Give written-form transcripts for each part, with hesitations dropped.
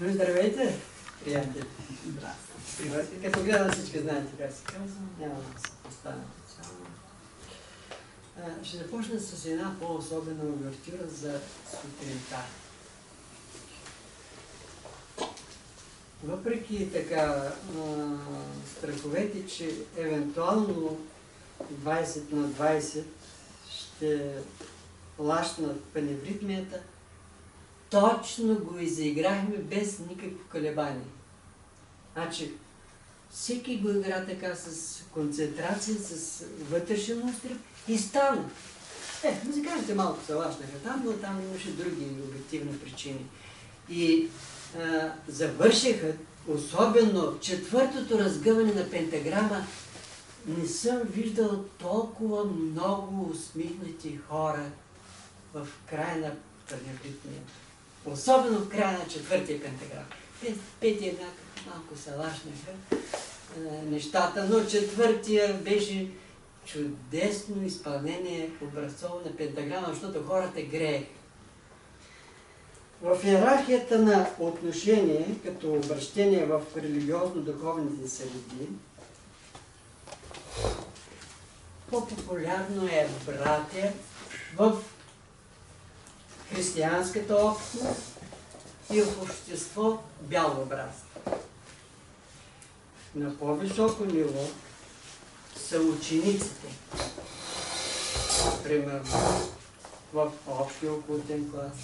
Ну, здравейте, приятели. Здравейте. Като гледам всички знаете как се казва, няма да се поставя специално. Ще започна с една по-особена увертюра за сутринта. Въпреки така страховете, че евентуално 20 на 20 ще лашнат паневритмията, точно го изиграхме без никакво колебание. Значи, всеки го игра така с концентрация, с вътрешен устрем и стана. Музикантите малко се лашнаха там, но там имаше други обективни причини. И завършиха, особено четвъртото разгъване на пентаграма, не съм виждал толкова много усмихнати хора в края на паневритмията. Особено в края на четвъртия пентаграм. Петия малко се лашнаха нещата, но четвъртия беше чудесно изпълнение образцово на пентаграма, защото хората грееха. В иерархията на отношение, като обращение в религиозно-духовните среди, по-популярно е братя в християнската общност и в общество бяло братство. На по-високо ниво са учениците. Примерно в общия окултен клас,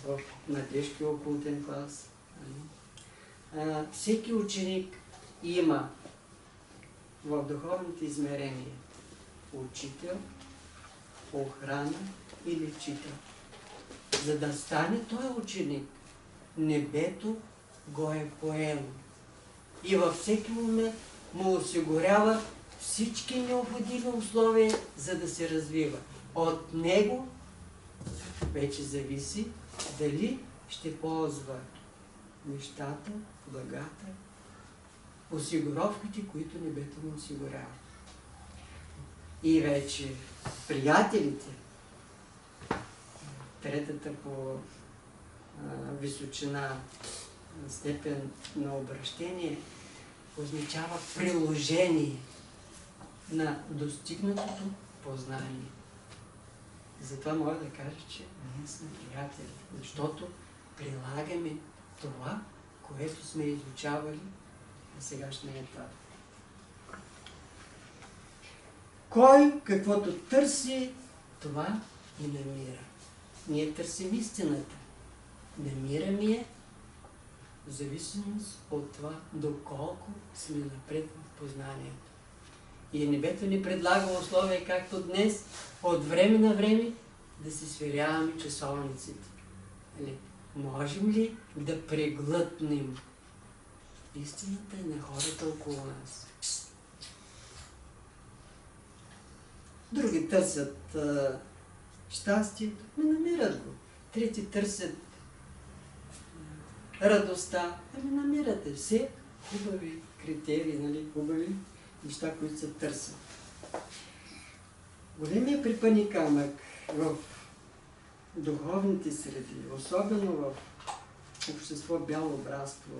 в младежкия окултен клас. Всеки ученик има в духовните измерения учител, охрана и лечител. За да стане той ученик, небето го е поело и във всеки момент му осигурява всички необходими условия, за да се развива. От него вече зависи дали ще ползва нещата, благата, осигуровките, които небето му осигурява. И вече приятелите, третата по височина степен на обращение, означава приложение на достигнатото познание. Затова мога да кажа, че ние сме приятели, защото прилагаме това, което сме изучавали на сегашния етап. Кой каквото търси, това и намира. Ние търсим истината. Намираме я в зависимост от това, доколко сме напред в познанието. И небето ни предлага условия, както днес, от време на време, да си сверяваме часовниците. Можем ли да преглътнем истината на хората около нас? Други търсят щастието, не намират го. Трети търсят радостта, не намирате. Все хубави критерии, хубави неща, които се търсят. Големия препъни камък в духовните среди, особено в общество бяло братство,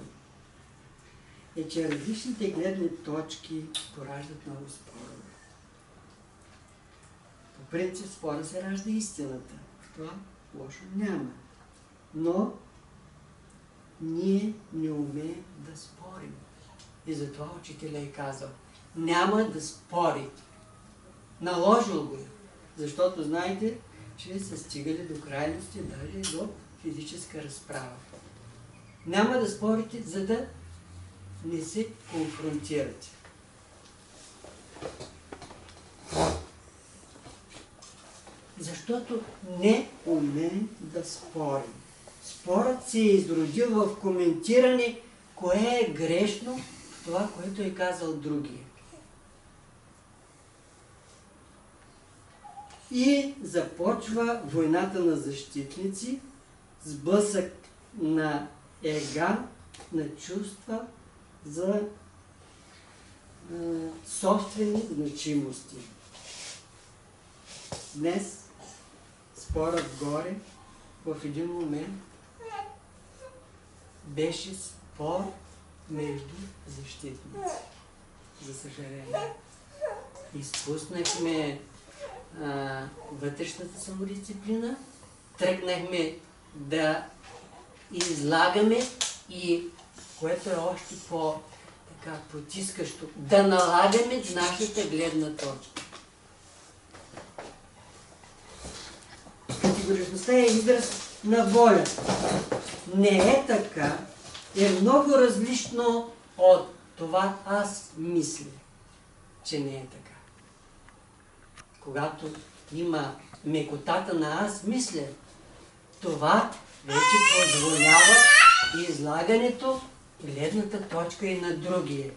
е, че различните гледни точки пораждат много спорове. По принцип спора се ражда истината. В това лошо няма. Но ние не умеем да спорим. И затова учителя е казал: няма да спори. Наложил го е. Защото знаете, че са стигали до крайности, даже до физическа разправа. Няма да спорите, за да не се конфронтирате. Защото не умеем да спорим. Спорът се е изродил в коментиране кое е грешно в това, което е казал другия. И започва войната на защитници, сблъсък на ега, на чувства за собствени значимости. Днес спорът горе в един момент беше спор между защитници. За съжаление. Изпуснахме вътрешната самодисциплина, тръгнахме да излагаме и, което е още по-потискащо, да налагаме нашата гледна точка. Категоричността е израз на воля. Не е така, е много различно от това аз мисля, че не е така. Когато има мекотата на аз мисля, това вече позволява излагането, гледната точка и на другия.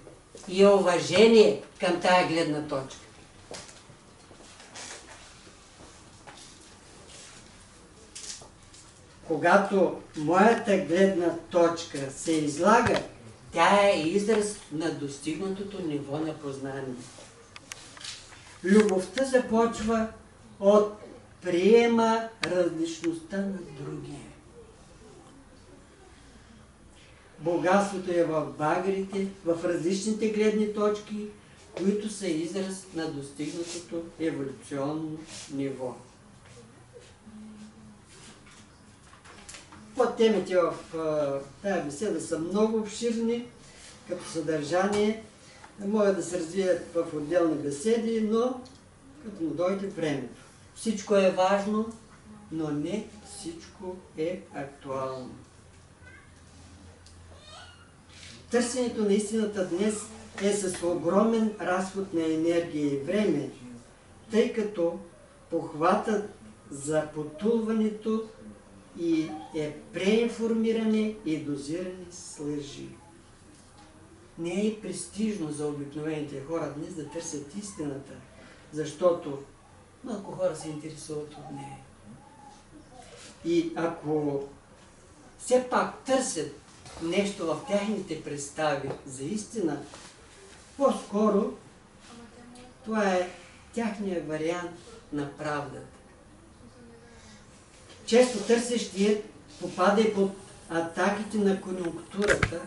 И уважение към тая гледна точка. Когато моята гледна точка се излага, тя е израз на достигнатото ниво на познание. Любовта започва от приема различността на другия. Богатството е в багрите, в различните гледни точки, които са израз на достигнатото еволюционно ниво. Темите в тази беседа са много обширни, като съдържание. Могат да се развият в отделни беседи, но като му дойде времето. Всичко е важно, но не всичко е актуално. Търсенето на истината днес е с огромен разход на енергия и време, тъй като похватът за потулването и е преинформиране и дозиране с лъжи. Не е престижно за обикновените хора днес да търсят истината, защото малко хора се интересуват от нея. И ако все пак търсят нещо в тяхните представи за истина, по-скоро това е тяхният вариант на правдата. Често търсещият попада и под атаките на конюнктурата,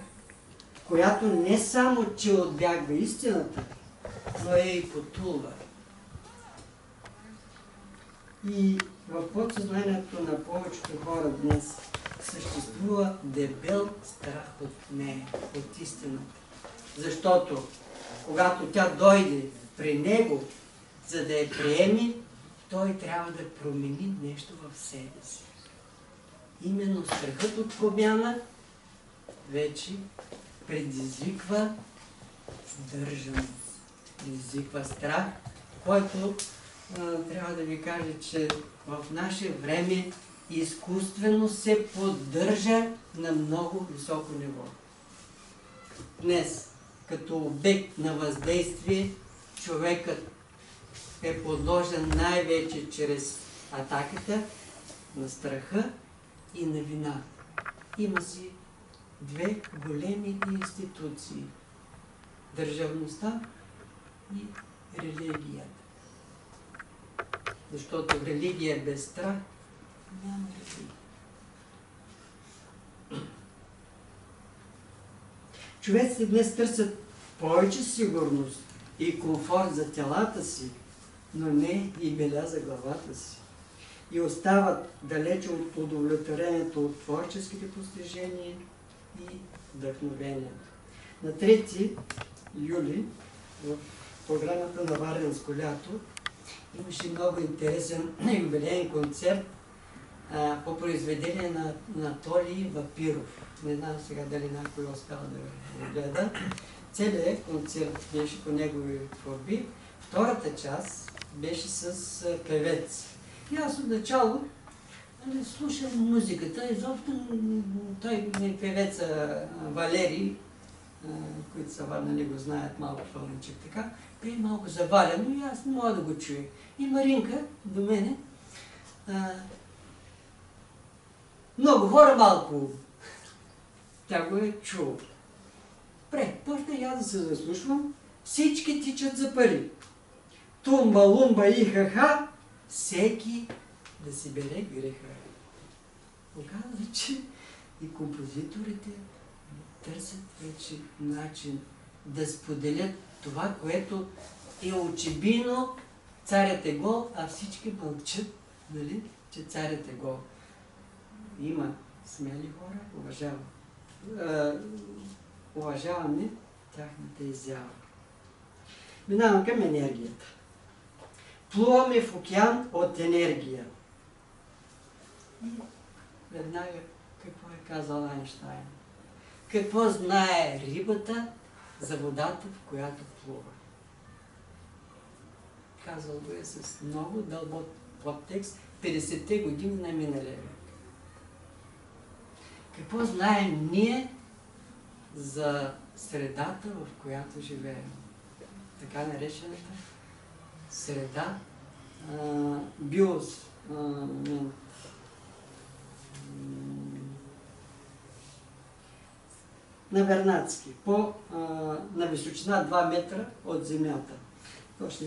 която не само, че отбягва истината, но е и потулва. И в подсъзнанието на повечето хора днес съществува дебел страх от нея, от истината. Защото когато тя дойде при него, за да я приеме, той трябва да промени нещо в себе си. Именно страхът от промяна вече предизвиква сдържаност, предизвиква страх, който трябва да ви кажа, че в наше време изкуствено се поддържа на много високо ниво. Днес, като обект на въздействие, човекът е подложен най-вече чрез атаката на страха и на вина. Има си две големи институции – държавността и религията. Защото религия без страх няма религия. Човеците днес търсят повече сигурност и комфорт за телата си, но не и беля за главата си. И остават далече от удовлетворението от творческите постижения и вдъхновението. На 3 юли в програмата на Варненско лято имаше много интересен юбилеен концерт по произведение на Анатолий Вапиров. Не знам сега дали някой успял да го гледа. Целият концерт беше по негови творби. Втората част беше с певец. И аз отначало слушам музиката. Изобщо той певеца Валерий, които са варнали го знаят малко пълничек така, пее малко завалено и аз не мога да го чуя. И Маринка до мене много хора малко. Тя го е чула. Почна и аз да се заслушвам. Всички тичат за пари. Тумба, лумба и ха-ха, всеки да си бере греха. Оказва, че И композиторите търсят вече начин да споделят това, което е очебийно, царят е гол, а всички мълчат, нали, че царят е гол. Има смели хора, уважаваме тяхната изява. Минавам към енергията. Плуваме в океан от енергия. И веднага какво е казал Айнщайн? Какво знае рибата за водата, в която плува? Казал го е с много дълбок подтекст 50-те години на миналия век. Какво знаем ние за средата, в която живеем? Така наречената среда, на Вернадски, на височина 2 метра от земята. Точно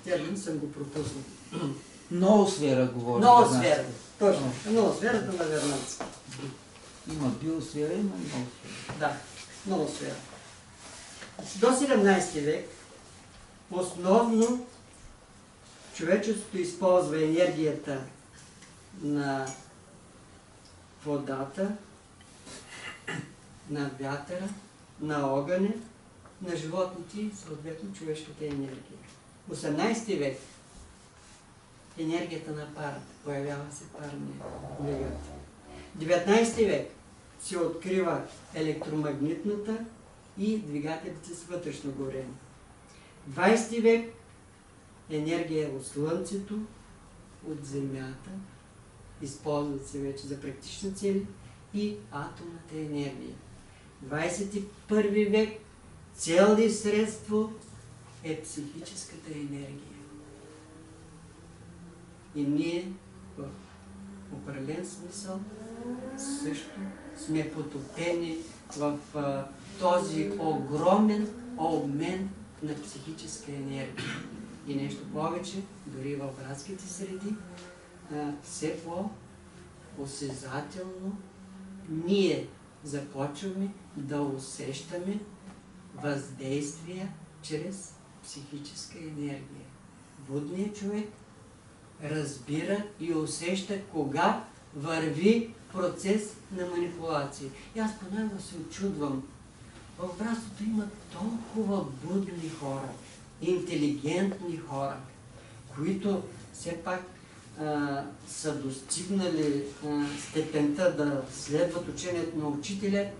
термин съм го пропуснал. Ноосфера говори. Ноосфера, точно. Ноосферата на Вернадски. Има биосфера, има ноосфера. Да, ноосфера. До 17 век основно човечеството използва енергията на водата, на вятъра, на огъня, на животните и съответно човешката енергия. 18 век енергията на парата, появява се парния двигател. 19 век се открива електромагнитната и двигателите с вътрешно горене. 20 век енергия от Слънцето, от Земята, използват се вече за практични цели, и атомната енергия. 21 век цел и средство е психическата енергия. И ние в определен смисъл също сме потопени в този огромен обмен на психическа енергия. И нещо повече, дори в братските среди, все по-осезателно ние започваме да усещаме въздействия чрез психическа енергия. Будният човек разбира и усеща кога върви процес на манипулация. И аз понякога се очудвам. В братството има толкова будни хора, интелигентни хора, които все пак са достигнали степента да следват учението на учителя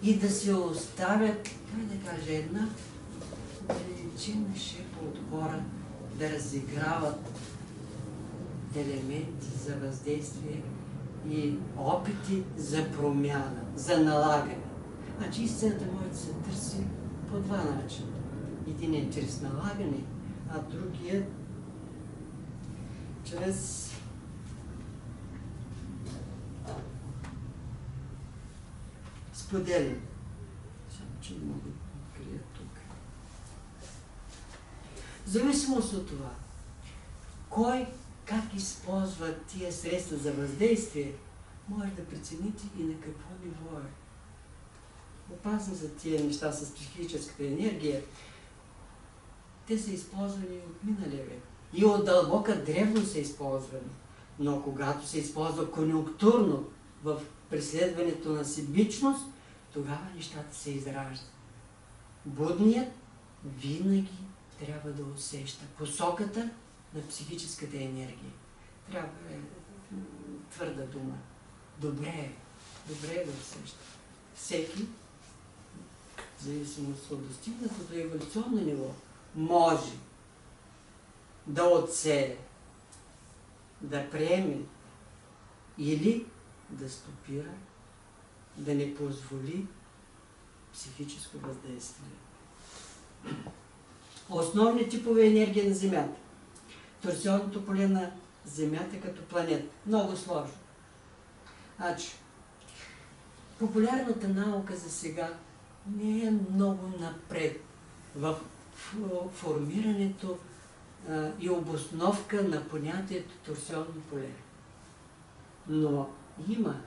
и да се оставят, как да кажа, една величина шепа от хора да разиграват елементи за въздействие и опити за промяна, за налагане. Значи истината може да се търси по два начина. Един е чрез налагане, а другият чрез споделяне. Само че не мога да открия тук. В зависимост от това, кой как използва тия средства за въздействие, може да прецените и на какво ниво е. Опасни за тия неща с психическата енергия. Те са използвани от миналия век. И от дълбока древност са използвани. Но когато се използва конюнктурно в преследването на себичност, тогава нещата се израждат. Будният винаги трябва да усеща посоката на психическата енергия. Трябва твърда дума. Добре е да усеща. Всеки, в зависимост от достигнатото еволюционно ниво, може да отсее, да приеме или да стопира, да не позволи психическо въздействие. Основни типове енергия на Земята. Торсионното поле на Земята като планета. Много сложно. Значи, популярната наука за сега не е много напред в формирането и обосновка на понятието торсионно поле. Но има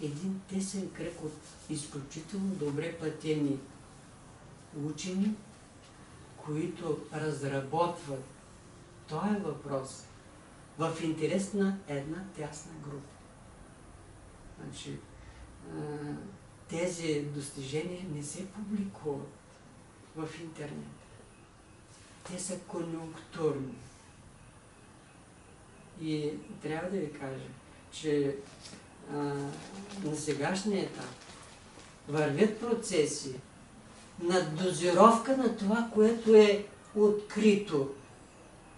един тесен кръг от изключително добре платени учени, които разработват този въпрос в интерес на една тясна група. Значи, тези достижения не се публикуват в интернет. Те са конюнктурни. И трябва да ви кажа, че на сегашния етап вървят процеси на дозировка на това, което е открито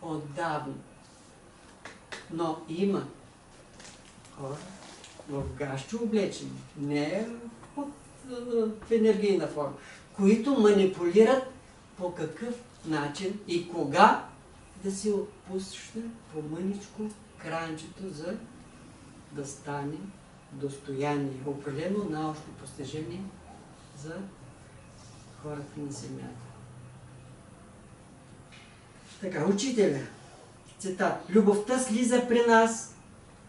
отдавна. Но има хора в гащи облечени, не в енергийна форма, които манипулират по какъв начин и кога да се отпусне по-мъничко кранчето, за да стане достояние, определено научно постижение за хората на Земята. Така, учителя, цитат: любовта слиза при нас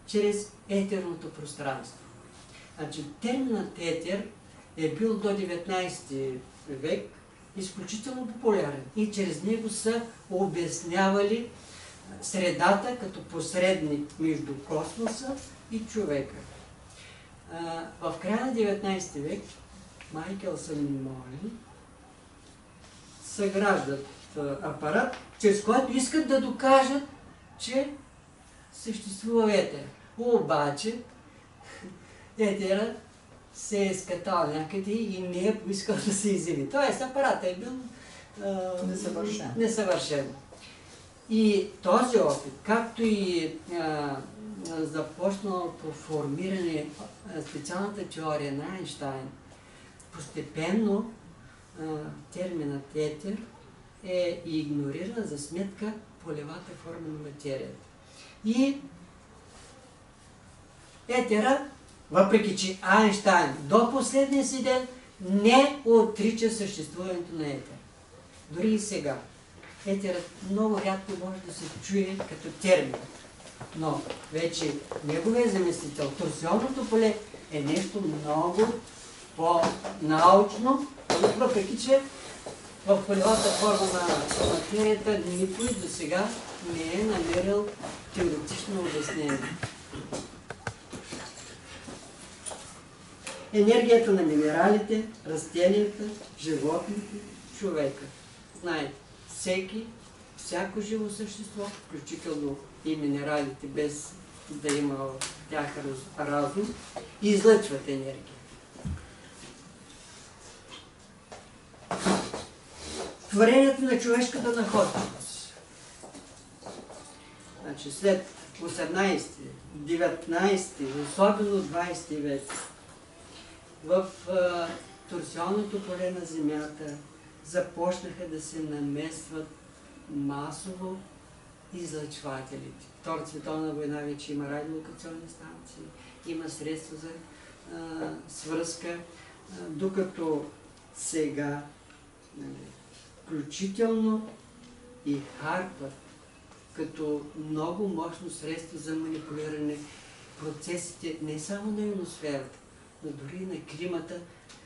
чрез етерното пространство. Значи, терминът етер е бил до 19 век изключително популярен и чрез него са обяснявали средата като посредник между космоса и човека. В края на 19 век Майкелсън и Молин съграждат апарат, чрез който искат да докажат, че съществува етер. Обаче етера се е скатал някъде и не е поискал да се изяви. Тоест апаратът е бил несъвършен. И този опит, както и започналото формиране специалната теория на Айнщайн, постепенно терминът етер е игнориран за сметка полевата форма на материята. И етера, въпреки че Айнщайн до последния си ден не отрича съществуването на етер. Дори и сега. Етерът много рядко може да се чуе като термин. Но вече неговия заместител, торсионното поле, е нещо много по-научно, въпреки че в полевата форма на материята никой до сега не е намерил теоретично обяснение. Енергията на минералите, растенията, животните, човека. Знаете, всяко живо същество, включително и минералите, без да има в тях разум, излъчват енергия. Творението на човешката находчивост. Значи след 18, 19, особено 20 век, в торсионното поле на Земята започнаха да се намесват масово излъчвателите. Втората световна война вече има радиолокационни станции, има средства за свръзка, докато сега включително и харпът като много мощно средство за манипулиране процесите не само на ионосферата, но дори на климата.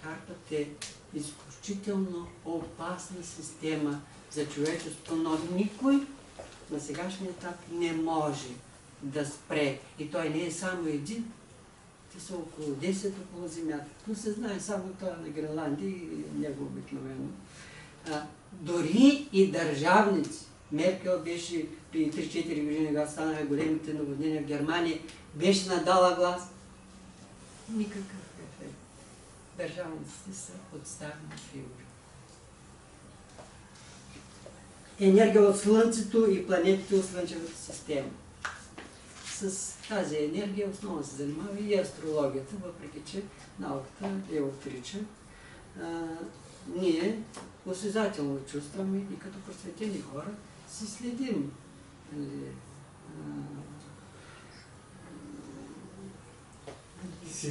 Харпът е изключително опасна система за човечеството, но никой на сегашния етап не може да спре. И той не е само един, те са около 10 около Земята. Но се знае само това на Гренландия и него обикновено. Дори и държавници. Меркел беше при 3-4 години, когато станаха големите наводнения в Германия, беше надала глас. Никакъв ефект. Държавниците са отставни фигури. Енергия от Слънцето и планетите от Слънчевата система. С тази енергия основно се занимава и астрологията, въпреки че науката я отрича. Ние осезателно чувстваме и като просветени хора си следим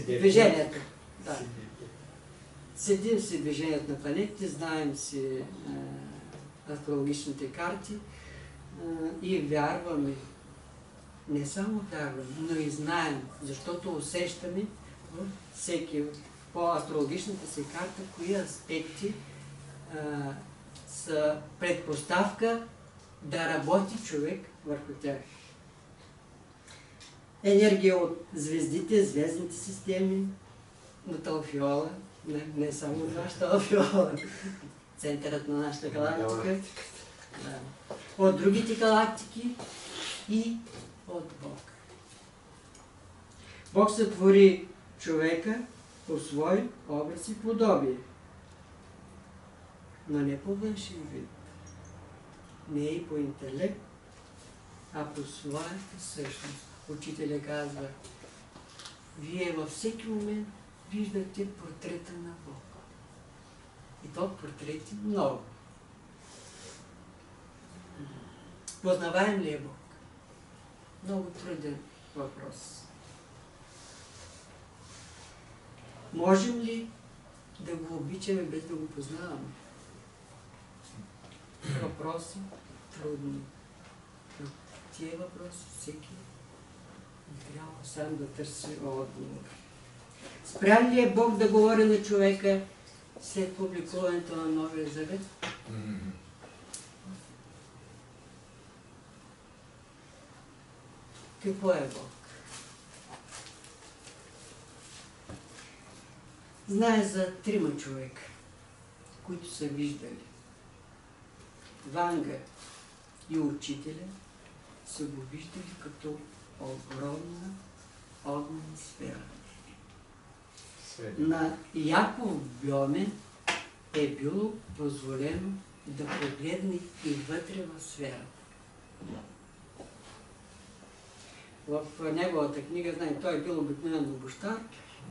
движението. Да. Следим си движението на планетите, знаем си астрологичните карти и вярваме. Не само вярваме, но и знаем, защото усещаме всеки по астрологичната си карта, кои аспекти са предпоставка да работи човек върху тях. Енергия от звездите, звездните системи, от алфиола, не само от нашата алфиола, центърът на нашата галактика, от другите галактики и от Бог. Бог сътвори човека по свой образ и подобие, но не по външен вид, не и по интелект, а по своята същност. Учителя казва, вие във всеки момент виждате портрета на Бог. И то портрети много. Познаваем ли е Бог? Много труден въпрос. Можем ли да го обичаме без да го познаваме? Въпроси трудни. Но тия въпроси всеки трябва сам да търси отговор. Спрял ли е Бог да говори на човека след публикуването на Новия Завет? Какво е Бог? Знае за 3 човека, които са виждали. Ванга и учителя са го виждали като огромна огнена сфера. На Яков Бьоме е било позволено да погледне и вътре в сферата. В неговата книга, знае, той е бил обикновен обущар,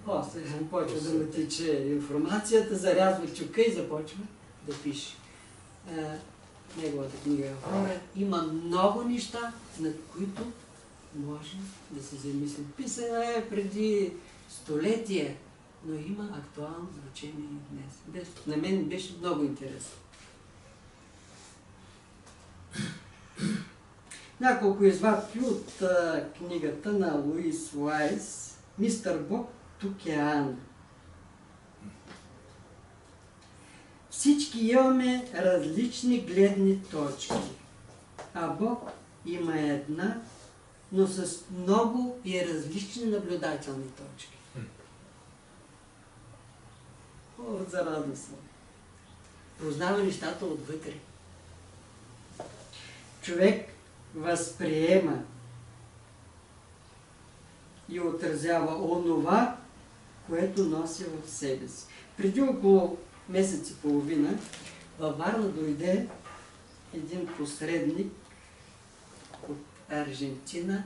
после почва да му тече информацията, зарязва чука и започва да пише. Неговата книга има много неща, над които може да се замисли. Писана е преди столетия, но има актуално значение и днес. На мен беше много интересно. Няколко извадки от книгата на Луис Уайс «Мистер Бог, тук е Ана». Всички имаме различни гледни точки, а Бог има една, но с много и различни наблюдателни точки. Повод за радост. Познава нещата отвътре. Човек възприема и отразява онова, което носи в себе си. Преди около месец и половина във Варна дойде един посредник от Аржентина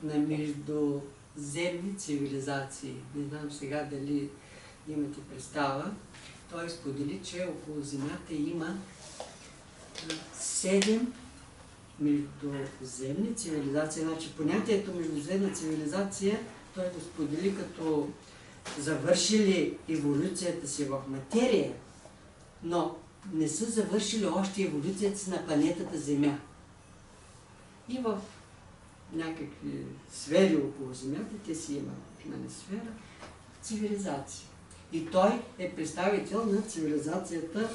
на междуземни цивилизации. Не знам сега дали имате представа. Той сподели, че около Земята има 7 междуземни цивилизации. Значи понятието междуземна цивилизация той го сподели като завършили еволюцията си в материя, но не са завършили още еволюцията си на планетата Земя. И в някакви сфери около Земята те си имат сфера цивилизация. И той е представител на цивилизацията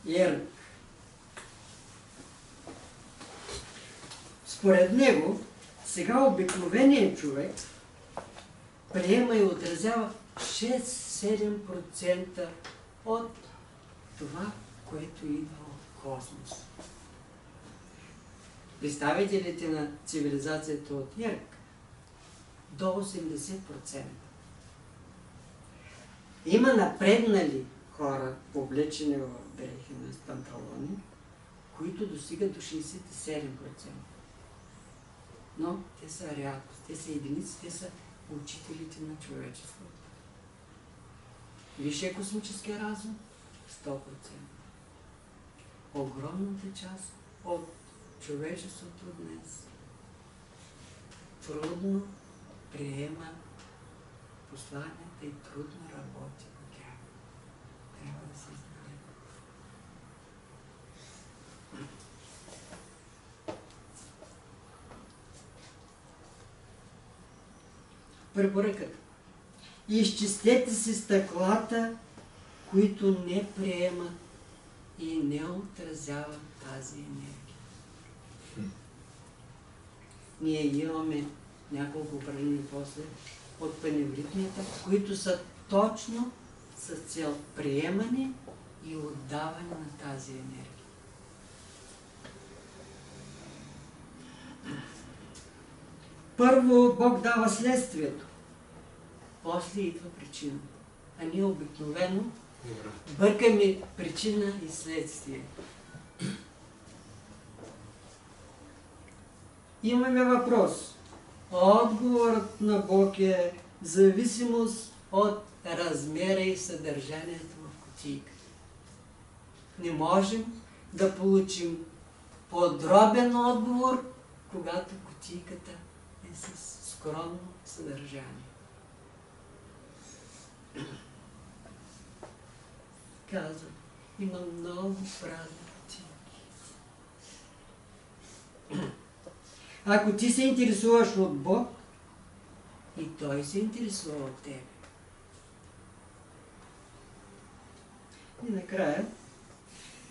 Ерк. Според него, сега обикновеният човек приема и отразява 6-7% от това, което идва от космоса. Представителите на цивилизацията от Ерк до 80%. Има напреднали хора, облечени в дрехи на панталони, които достигат до 67%. Но те са рядкост, те са единици, те са учителите на човечеството. Висшия космически разум 100%. Огромната част от човечеството днес трудно приема посланията и трудно работи по тях. Трябва да се знае. Препоръката. изчислете си стъклата, които не приемат и не отразяват тази енергия. Ние имаме няколко упражнения после от паневритмията, които са точно с цел приемане и отдаване на тази енергия. Първо Бог дава следствието, после идва причина. А ние обикновено бъркаме причина и следствие. Имаме въпрос. Отговорът на Бог е зависимост от размера и съдържанието в кутийка. Не можем да получим подробен отговор, когато кутийката е с скромно съдържание. Казвам, има много празни кутийки. Ако ти се интересуваш от Бог, и Той се интересува от тебе. И накрая,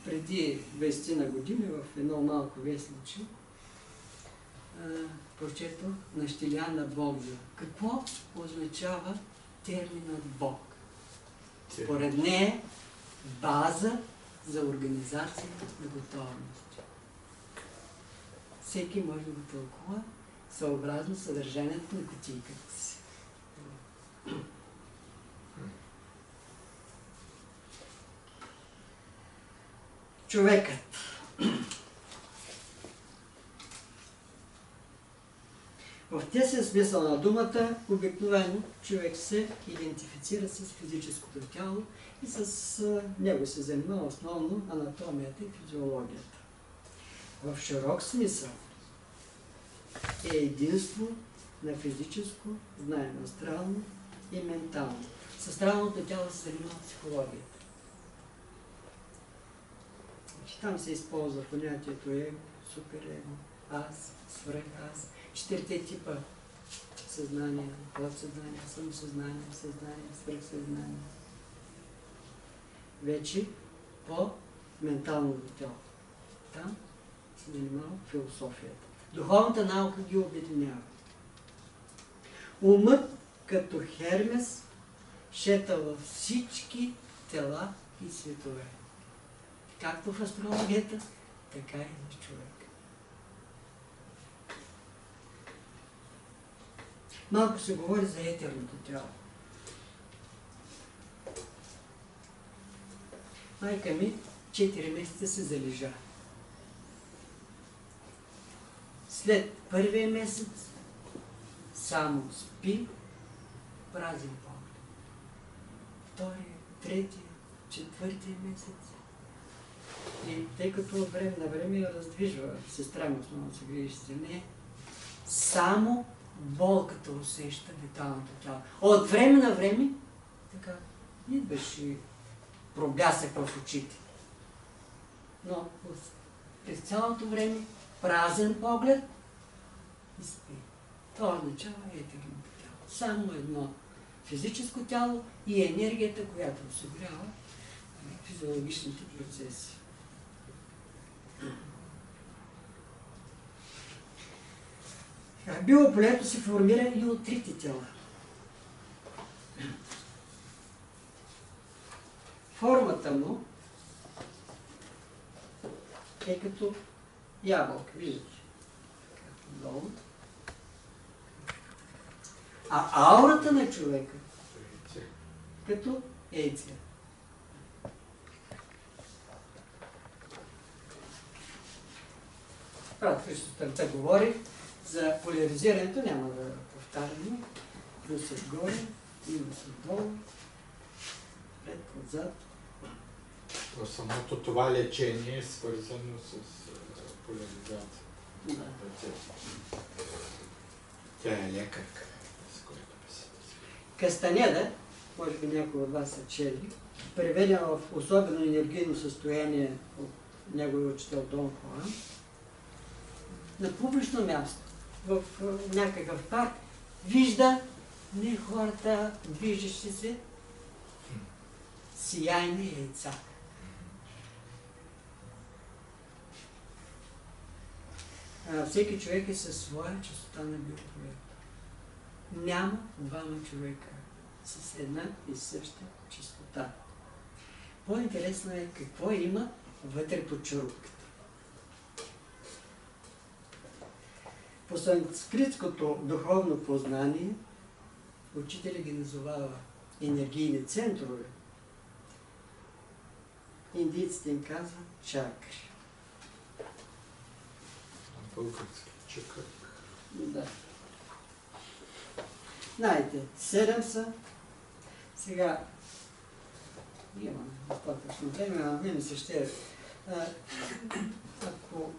преди 20 на години, в едно малко вестниче, прочетох на Щиляна Богдана. Какво означава терминът Бог? Според нея база за организация на готовност. Всеки може да го тълкува съобразно съдържанието на кутийката си. Човекът. В тесен смисъл на думата, обикновено човек се идентифицира с физическото тяло и с него се занимава основно анатомията и физиологията. В широк смисъл е единство на физическо, знаем астрално и ментално. С астралното тяло се занимава психологията. Там се използва понятието его, суперего, аз, свръхаз, 4 типа съзнание, подсъзнание, самосъзнание, съзнание, свръхсъзнание. Вече по менталното тяло. Там се занимава философията. Духовната наука ги обединява. Умът като Хермес шета във всички тела и светове. Както в астрологията, така и в човека. Малко се говори за етерното тяло. Майка ми 4 месеца се залежа. След първия месец само спи, празен поглед. Втория, третия, 4-тия месец. И тъй като от време на време я раздвижва, сестра ми основно се грижи за нея, само болката усеща виталното тяло. От време на време, така, идваш и проблясък в очите. Но през цялото време празен поглед и спи. Това означава етерното тяло. Само едно физическо тяло и енергията, която осигурява физиологичните процеси. Биополето се формира и от 3 тела. Формата му е като ябълка, виждате? Долу. А аурата на човека като яйце. Брат Христос Търта говори за поляризирането, няма да повтаряме. Плюс отгоре, минус отдолу, пред, отзад. Но самото това лечение е свързано с поляризация. Да. Тя е лекарка, с която се Кастанеда, може би някои от вас са чели, преведена в особено енергийно състояние от неговия учител Дон Хуан, на публично място, в някакъв парк, вижда Не хората, движещи се, сияйни яйца. Всеки човек е със своя чистота на биополе. Няма двама човека с една и съща чистота. По-интересно е какво има вътре под чарупката. По санскритското духовно познание, учителя ги назовава енергийни центрове. Индийците им казват чакри. Български чакър. Да. Знаете, 7 са. Сега имам достатъчно време, а мен се ще ако...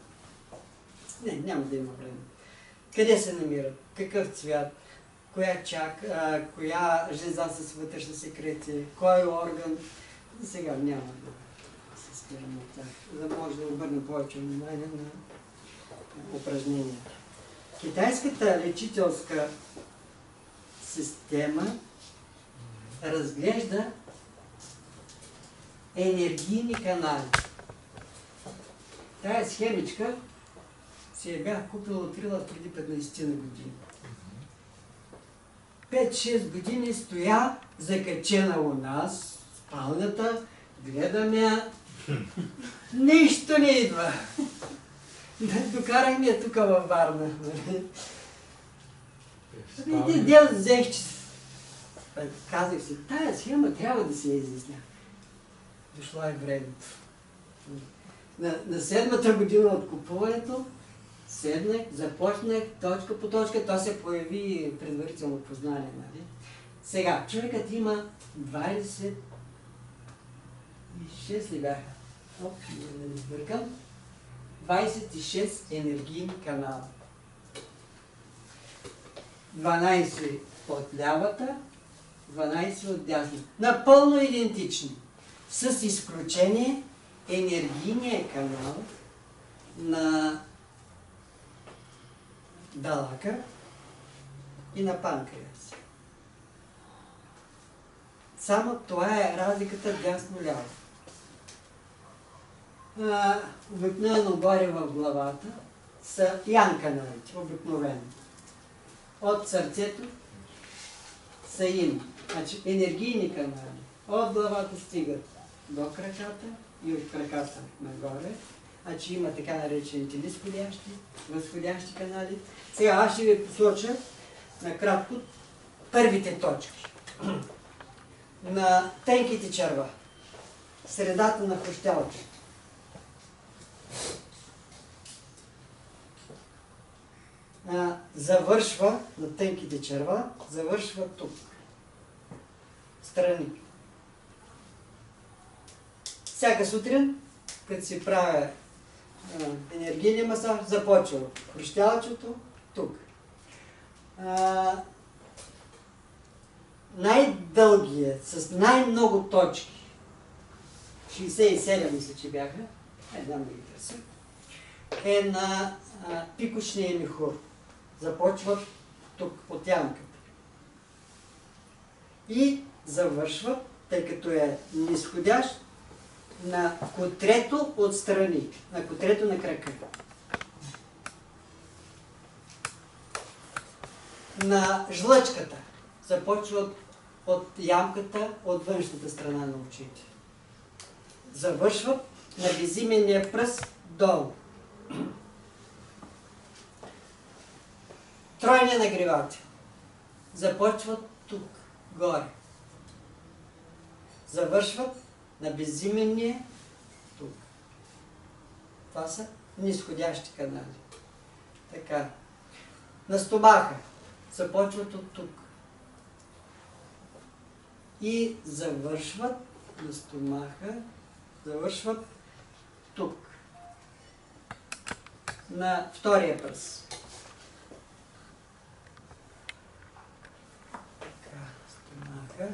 Не, няма да има време. Къде се намират? Какъв цвят? Коя жлеза с вътрешна секреция? Кой орган? Сега няма да се спирам от тях, за да може да обърнем повече внимание на упражненията. Китайската лечителска система разглежда енергийни канали. Тая схемичка си я бях купила от Рила преди 15 години. 5-6 години стоя закачена у нас, в спалнята, гледам я, нищо не идва. Докарахме я тук във Варна. Един ден взех, че казах си, тая схема трябва да се изясня. Дошло е времето. На 7-та година от купуването седнах, започнах точка по точка, то се появи предварително познание. Нали? Сега, човекът има 26 ли бяха? Не сбъркам. 26 енергийни канала. 12 от лявата, 12 от дясната. Напълно идентични. С изключение енергийния канал на далака и на панкреас. Само това е разликата дясно-ляво. Обикновено горе в главата са ян каналите, обикновено. От сърцето са ин. Значи енергийни канали. От главата стигат до краката и от краката нагоре. Значи има така наречените низходящи, възходящи канали. Сега аз ще ви посоча накратко първите точки. На тенките черва, средата на хрущялата. Завършва на тънките черва, завършва тук. Страни. Всяка сутрин, като си правя енергийния масаж, започва от хрущялчето тук. Най-дългият, с най-много точки, 67 мисля, че бяха, една да ги търся, е на пикочния мехур. Започват тук, от ямката. И завършват, тъй като е низходящ, на котрето отстрани, на котрето на крака. На жлъчката започват от ямката, от външната страна на очите. Завършват на безименния пръст долу. Тройния нагревател. Започват тук, горе. Завършват на безименния тук. Това са низходящи канали. Така. На стомаха започват от тук. И завършват на стомаха, завършват тук. На втория пръст. Така, стомаха.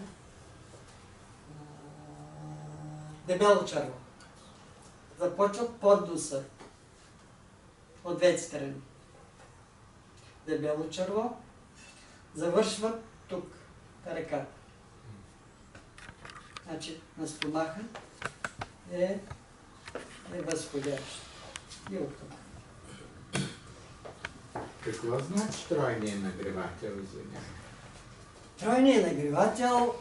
Дебело черво. Започват под носа. От двете страни. Дебело черво. Завършват тук, ръката. Значи на стомаха е възходящ. И от тук. Какво значи тройния нагревател за него? Тройният нагревател,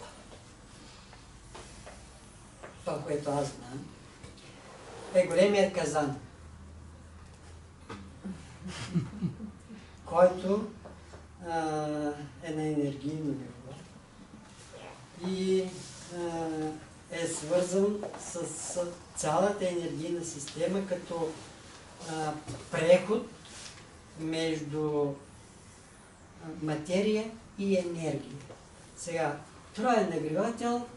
това, което аз знам, е големият казан, който е на енергийно ниво и е свързан с цялата енергийна система като преход между материя и енергия. Сега, троен нагревател,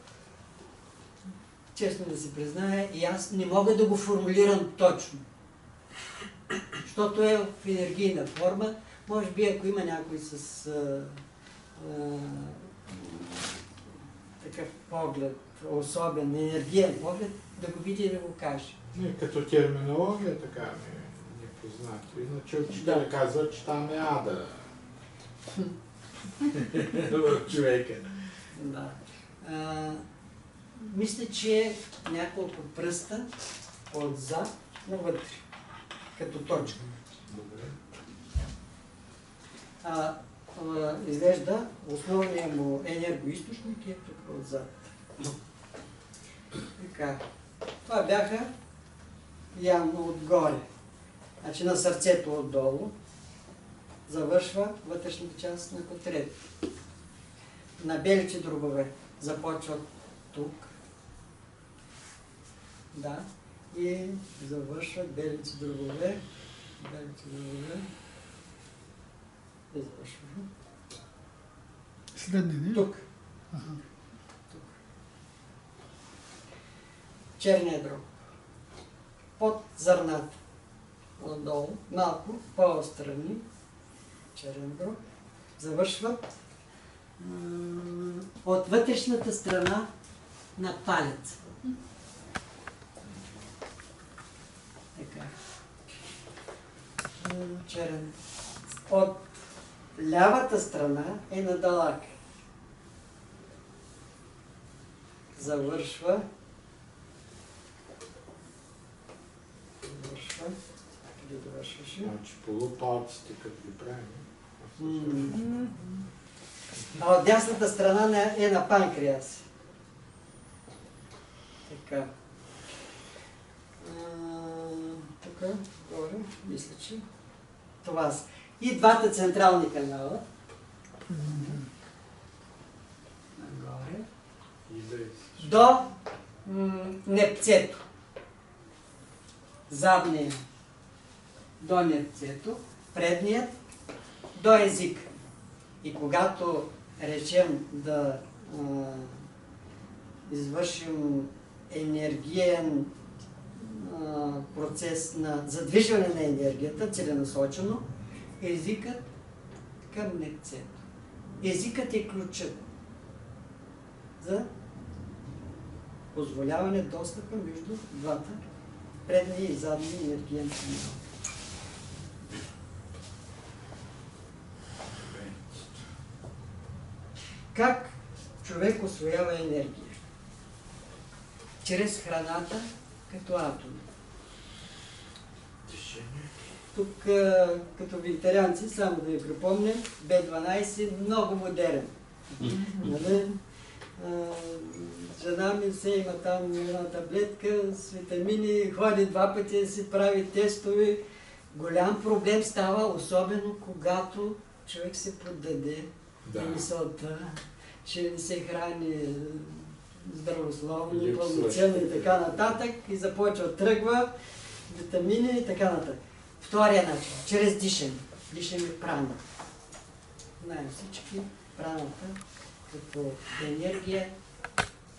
честно да се призная, и аз не мога да го формулирам точно, защото е в енергийна форма. Може би, ако има някой с такъв поглед, особен енергиен поглед, да го види и да го каже. Не, като терминология така ми е непознато. Иначе учителя казва, че там е ада. Човека. Да. Мисля, че няколко пръста отзад навътре, като точка. Добре. Изглежда основният му енергоизточник е тук отзад. Така. Това бяха явно отгоре. Значи на сърцето отдолу завършва вътрешната част на котрето. На белите дробове започва тук. Да. И завършват белите дробове. Белите дробове. И завършва. Следни, не? Тук. Ага. Тук. Черният дроб. Под зърната. Отдолу. Малко по-отстрани. Черен дроб. Завършват от вътрешната страна на палеца. Така. Черен. От лявата страна е на далак. Завършва. Къде довършваше? Значи полупалците като ги правим. А от дясната страна е на панкреас. Така. Тук, горе, мисля, че това са. И двата централни канала. Нагоре. И да До непцето. Задния до непцето, предният до език. И когато речем да извършим енергиен процес на задвижване на енергията, целенасочено, езикът към непцето. Езикът е ключът за позволяване достъпа между двата предния и задния енергиен канал. Как човек усвоява енергия? Чрез храната като атоми. Тук, като вегетарианци, само да ви припомня, B12 много модерен. Нали? Жена ми се има там една таблетка с витамини, ходи 2 пъти да си прави тестове. Голям проблем става, особено когато човек се поддаде на мисълта, че не се храни здравословно, пълноценно и така нататък, и започва тръгва витамини и така нататък. Втория начин, чрез дишане. Дишаме прана. Знаем всички, праната като енергия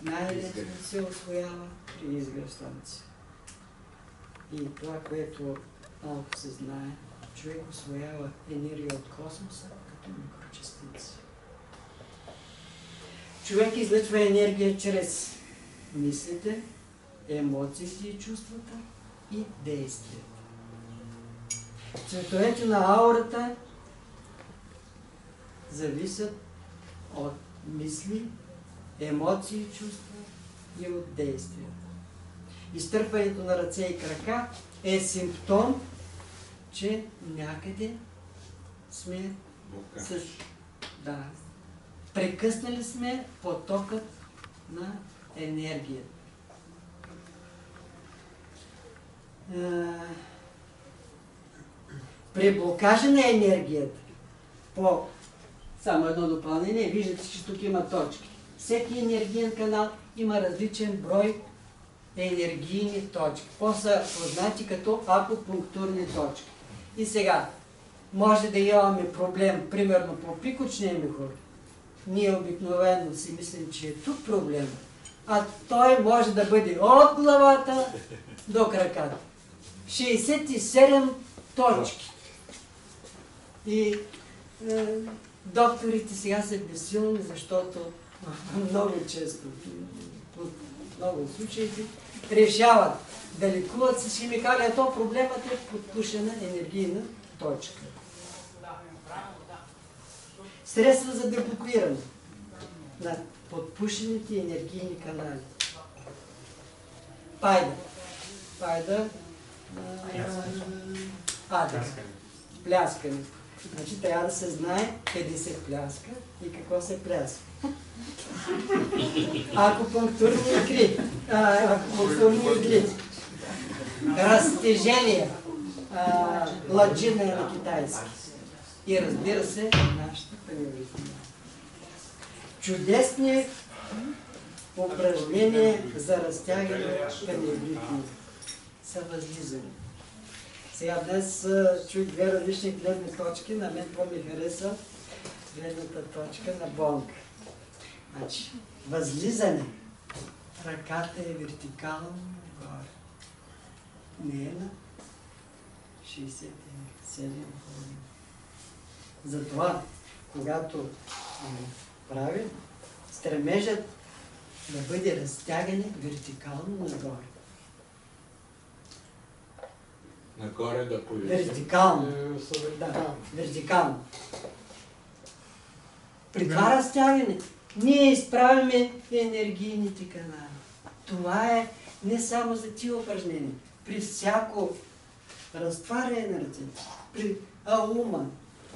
най-лесно се усвоява при изгрев слънце. И това, което малко се знае, човек усвоява енергия от космоса като микрочастици. Човек излъчва енергия чрез мислите, емоциите и чувствата и действията. Цветовете на аурата зависят от мисли, емоции, чувства и от действия. Изтърпването на ръце и крака е симптом, че някъде сме да, прекъснали сме потокът на енергия. При блокажа на енергията, по само едно допълнение, виждате, че тук има точки. Всеки енергиен канал има различен брой енергийни точки. По-са познати като акупунктурни точки. И сега, може да имаме проблем, примерно по пикочния мехур. Ние обикновено си мислим, че е тук проблем, а той може да бъде от главата до краката. 67 точки. И докторите сега са безсилни, защото много често, в много случаите, решават да лекуват с химикали, а то проблемът е подпушена енергийна точка. Средства за деблокиране на подпушените енергийни канали. Пайда. Пляскане. Значи трябва да се знае къде се пляска и какво се пляска. Акупунктурни игри. Разтежение. Ладжина е на китайски. И разбира се, нашата приоритет. Чудесни упражнения за разтягане към евритмия са възлизани. Сега днес чух две различни гледни точки. На мен по-ми хареса гледната точка на Бонг. Значи, възлизане. Ръката е вертикално нагоре. Не е на 67 години. Затова, когато правим, стремежът да бъде разтягане вертикално нагоре. Нагоре да повиси. Вертикално. Да, вертикално. При това разтягане ние изправяме енергийните канали. Това е не само за тия упражнения. При всяко разтваряне на ръцете, при аума,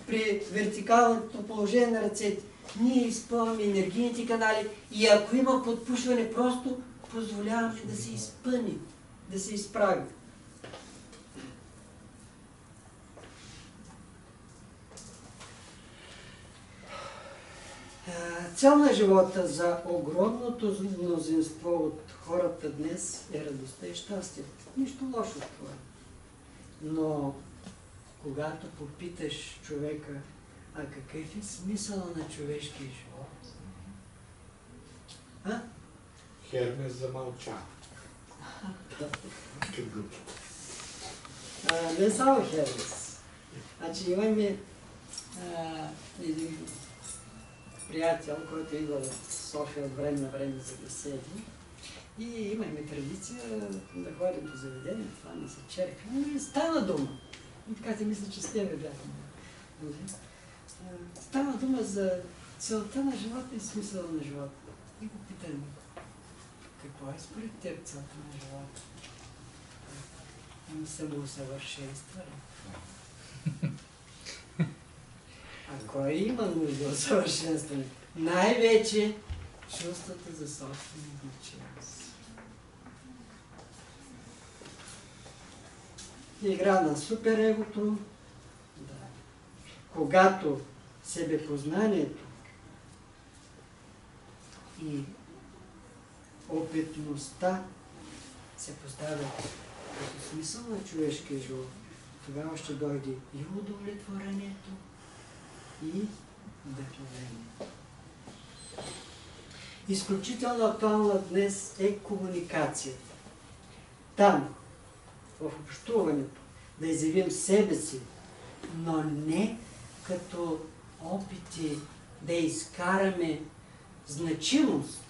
при вертикалното положение на ръцете, ние изпълваме енергийните канали и ако има подпушване, просто позволяваме да се изпъни, да се изправи. Цел на живота за огромното мнозинство от хората днес е радостта и щастието. Нищо лошо в това. Но когато попиташ човека, а какъв е смисъл на човешкия живот? Хермес замълча. Не само Хермес. Значи имаме един приятел, който идва в София от време на време за да седи. И имахме традиция да ходим по заведение, това не се черква. И стана дума. И така си мисля, че с тебе бяхме. Стана дума за целта на живота и смисъла на живота. И го питаме, какво е според теб целта на живота? Самоусъвършенстване. А кой има нужда от съвършенстване? Най-вече чувствата за собствена значимост. Игра на суперегото. Да. Когато себепознанието и опитността се поставят като смисъл на човешкия живот, тогава ще дойде и удовлетворението, и вдъхновение. Изключително актуална днес е комуникацията. Там, в общуването, да изявим себе си, но не като опити да изкараме значимост,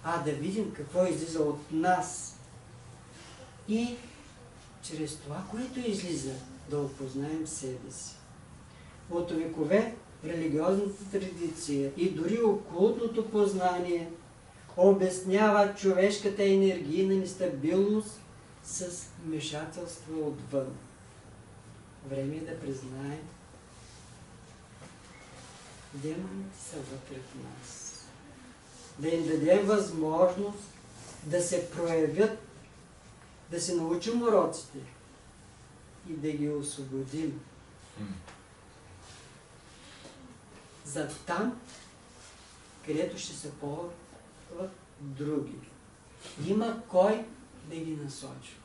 а да видим какво излиза от нас и чрез това, което излиза, да опознаем себе си. От векове религиозната традиция и дори окултното познание обяснява човешката енергийна нестабилност с вмешателство отвън. Време е да признаем, демоните са вътре в нас. Да им дадем възможност да се проявят, да се научим уроците и да ги освободим. За там, където ще се ползват други. Има кой да ги насочи.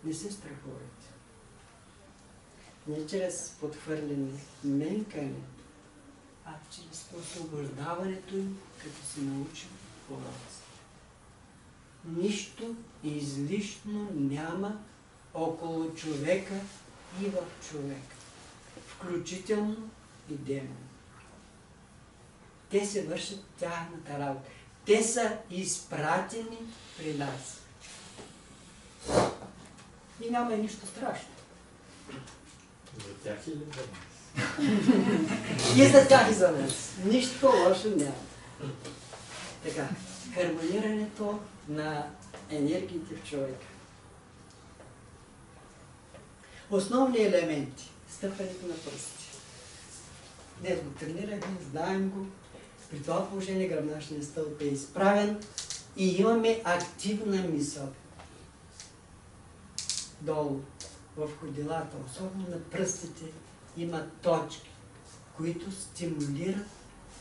Не се страхувайте. Не чрез подхвърляне, менкане, а чрез освобождаването им, като се научим уроци. Нищо излишно няма около човека и в човека, включително и демони. Те се вършат тяхната работа. Те са изпратени при нас. И няма нищо страшно. За тях или за нас? И за тях и за нас. Нищо лошо няма. Така, хармонирането на енергиите в човека. Основни елементи. Стъпването на пръсти. Днес го тренирахме, знаем го. При това положение гръбначният стълб е изправен и имаме активна мисъл. Долу, в ходилата, особено на пръстите, има точки, които стимулират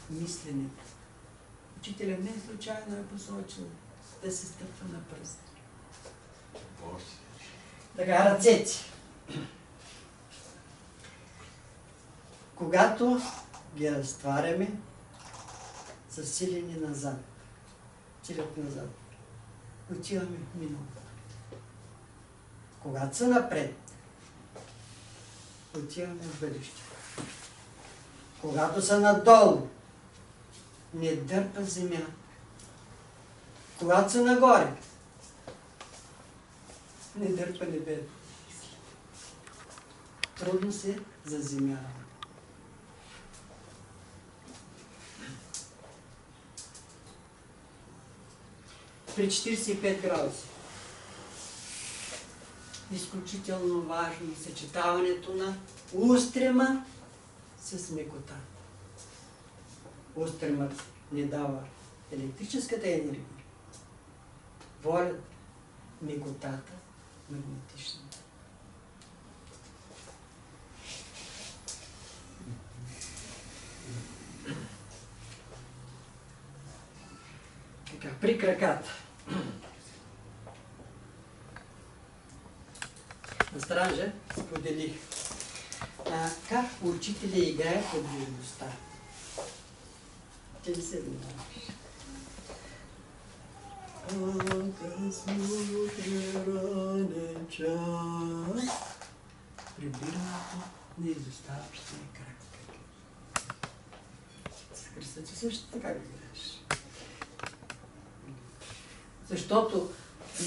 мисленето. Учителят не случайно е посочил да се стъпва на пръсти. Така, ръцете. Когато ги разтваряме, са силени назад. Чилят назад. Отиваме в миналото. Когато са напред, отиваме в бъдеще. Когато са надолу, не дърпа земя. Когато са нагоре, не дърпа небето. Трудно се заземява. При 45 градуса. Изключително важно съчетаването на устрема с мекота. Устремът не дава електрическата енергия. Волят мекотата магнетичната. Така, при краката. На стража споделих как учителя играе подвижността. Ти ли се внимаваш? Ранен час, прибирането на изоставащия крак. С кръста, че също така го играеш. Защото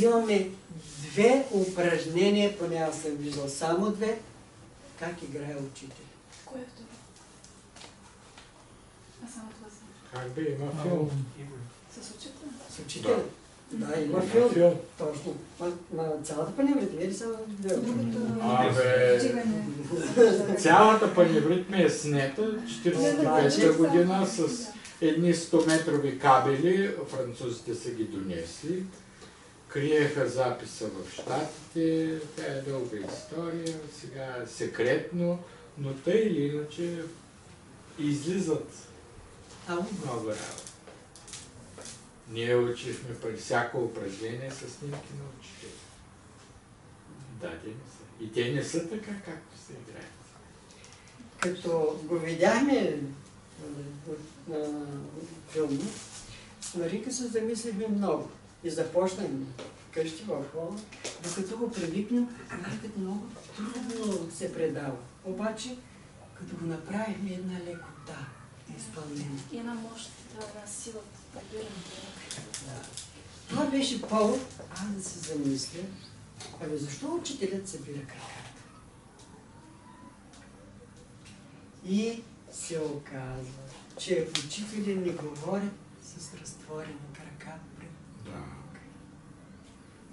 имаме две упражнения, поне аз съм виждал само две, как играе учител. Кое е това? А само това съм. Как бе, има филм? С учителя? С учителя? Да, има филм. Точно. На цялата паневритма или само Цялата паневритма е снета, 45-та година, с едни 100-метрови кабели, французите са ги донесли. Криеха записа в Щатите, тя е дълга история, сега секретно, но тъй или иначе излизат много работа. Ние учихме при всяко упражнение с снимки на учители. Дадени са. И те не са така, както се играят. Като го видяхме на филма, с Марика се замислихме много и започнахме къщи в хола, докато го привикнем, Марикът много трудно се предава. Обаче, като го направихме една лекота на изпълнение. И една мощ, една сила, прибирането. Да. Това беше повод аз да се замисля, защо учителят събира краката? И се оказва, че учители не говорят с разтворени крака пред Да.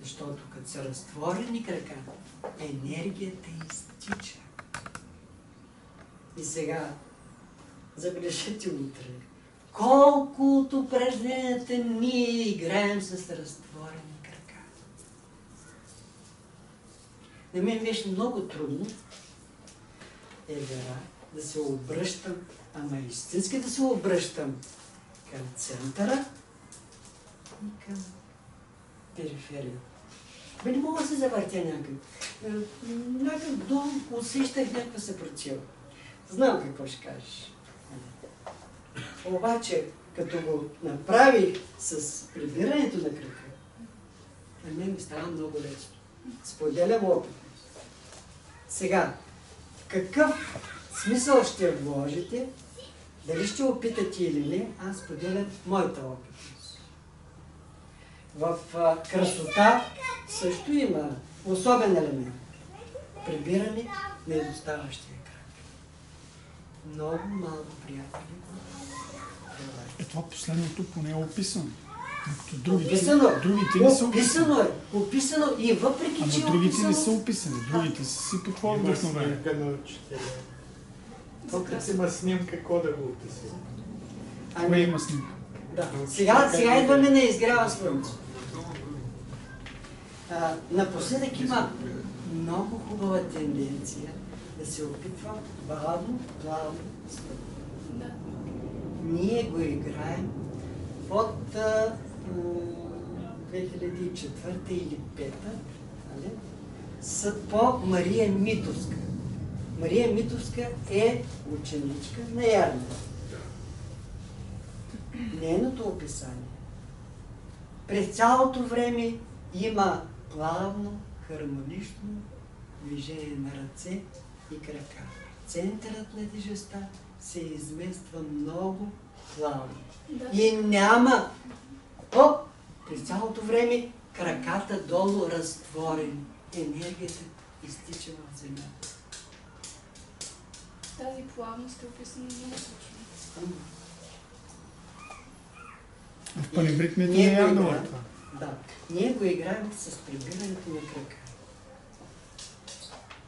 Защото като са разтворени крака, енергията изтича. И сега, забележете утре, колко от упражненията ние играем с разтворени крака. На мен беше много трудно, да се обръщам, ама истински да се обръщам към центъра и към периферията. Бе, не мога да се завъртя някак долу усещах някаква съпротива. Знам какво ще кажеш. Обаче, като го направих с прибирането на крака, на мен ми става много лесно. Споделям опит. Сега, какъв смисъл ще вложите, дали ще опитате или не, аз споделям моята опитност. В красота също има особен елемент. Прибиране на изоставащия крак. Много малко приятели. Това последното поне е описано. Другите Описано не са описани. Описано и въпреки, че е другите не са описано... описани. Другите са си по твое Има вдъхновение. снимка на учителя. Тук има снимка, какво да го описва? Кое има снимка? Да. Сега идваме на изгрява слънце. Напоследък има много хубава тенденция да се опитва бавно, плавно, слънце. Да. Ние го играем от 2004 или 2005, нали? По Мария Митовска. Мария Митовска е ученичка на Ярмена. Нейното описание през цялото време има плавно, хармонично движение на ръце и крака. Центърът на тежестта се измества много плавно. Да. И няма през цялото време краката долу разтворени. Енергията изтича в земята. Тази плавност е описана много точно. В паневритмите Ние не го е явно играем. това. Да. Ние го играем с прибирането на крака.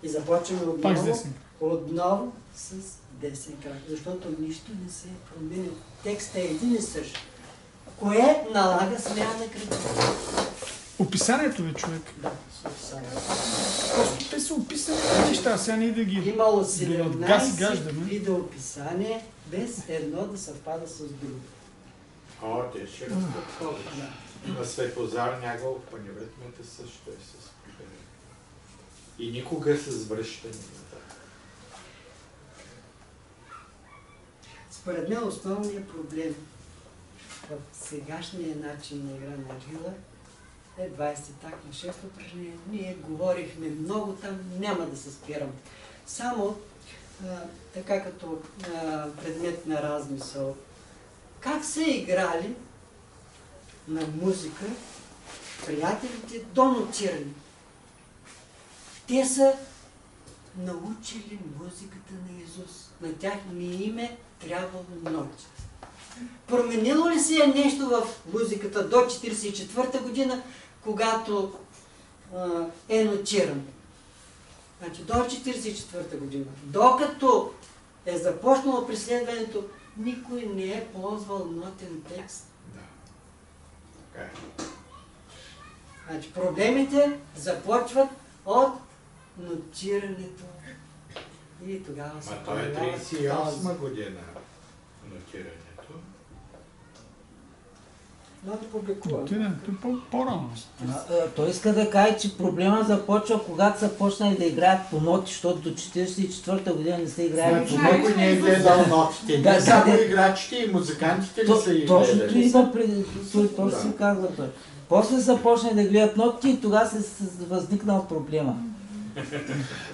И започваме Пак с десен. отново с десен крак, защото нищо не се променя. Текстът е един и същ. Кое налага смяна на крака? Описанието ви, човек. Да, с описание. Просто те са описани тези неща, сега ние да ги Имало догаси 17 гаждаме. вида описание, без едно да съвпада с друго. Те ще растат повече. На Светозар Нягъл в паневритмите също е с прибиране. И никога с връщане назад. Според мен основният проблем в сегашния начин на игра на Архила е 20-ти так на 6 упражнение. Ние говорихме много там, няма да се спирам. Само така като предмет на размисъл. Как са играли на музика приятелите до нотиране? Те са научили музиката на Исус. На тях не им е трябвало ноти. Променило ли се е нещо в музиката до 1944 година, когато е нотиран? Значи до 1944 година. Докато е започнало преследването, никой не е ползвал нотен текст. Да. Така е. Значи проблемите започват от нотирането. И тогава се То е 38 година нотирането. Но да публикува. По-рано. Той иска да каже, че проблема започва, когато са почнали да играят по ноти, защото до 1944 година не са играли по ноти. Никой не е гледал нотите. Да, Не само да. играчите и музикантите ли са и Точно гледали? има преди, точно си казва той. После са почнали да гледат нотите и тогава се възникнал проблема.